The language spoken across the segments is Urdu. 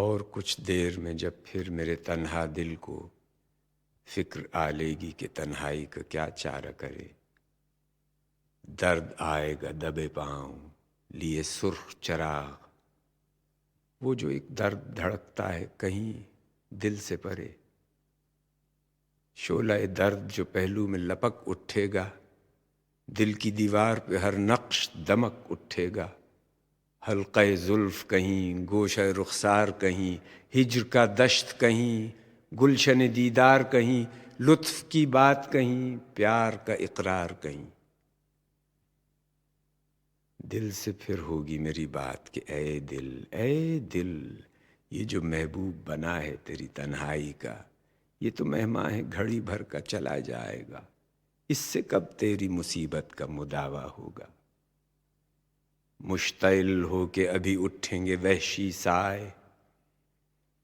اور کچھ دیر میں جب پھر میرے تنہا دل کو فکر آ لے گی کہ تنہائی کا کیا چارہ کرے، درد آئے گا دبے پاؤں لیے سرخ چراغ، وہ جو ایک درد دھڑکتا ہے کہیں دل سے پرے، شعلہ درد جو پہلو میں لپک اٹھے گا، دل کی دیوار پہ ہر نقش دمک اٹھے گا، حلقہ زلف کہیں، گوشہ رخسار کہیں، ہجر کا دشت کہیں، گلشن دیدار کہیں، لطف کی بات کہیں، پیار کا اقرار کہیں، دل سے پھر ہوگی میری بات کہ اے دل، اے دل، یہ جو محبوب بنا ہے تیری تنہائی کا، یہ تو مہمان ہے گھڑی بھر کا چلا جائے گا، اس سے کب تیری مصیبت کا مداوا ہوگا، مشتعل ہو کے ابھی اٹھیں گے وحشی سائے،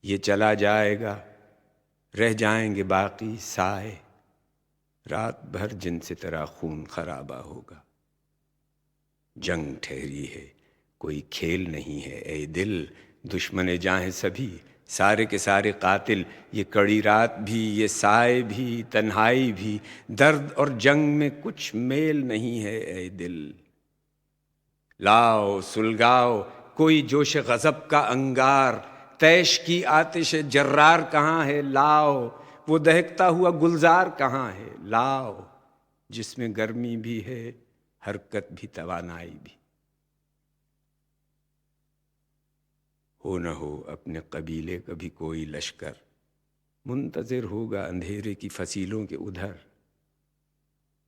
یہ چلا جائے گا رہ جائیں گے باقی سائے، رات بھر جن سے تیرا خون خرابہ ہوگا، جنگ ٹھہری ہے کوئی کھیل نہیں ہے اے دل، دشمن جاں ہیں سبھی سارے کے سارے قاتل، یہ کڑی رات بھی، یہ سائے بھی، تنہائی بھی، درد اور جنگ میں کچھ میل نہیں ہے اے دل، لاؤ سلگاؤ کوئی جوش غضب کا انگار، طیش کی آتش جرار کہاں ہے، لاؤ وہ دہکتا ہوا گلزار کہاں ہے، لاؤ جس میں گرمی بھی ہے حرکت بھی توانائی بھی، ہو نہ ہو اپنے قبیلے کا بھی کوئی لشکر، منتظر ہوگا اندھیرے کی فصیلوں کے ادھر،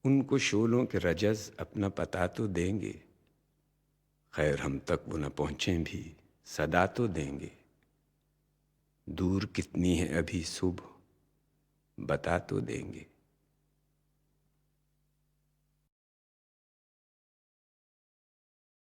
ان کو شعلوں کے رجز اپنا پتہ تو دیں گے، خیر ہم تک وہ نہ پہنچیں بھی صدا تو دیں گے، دور کتنی ہے ابھی صبح بتا تو دیں گے۔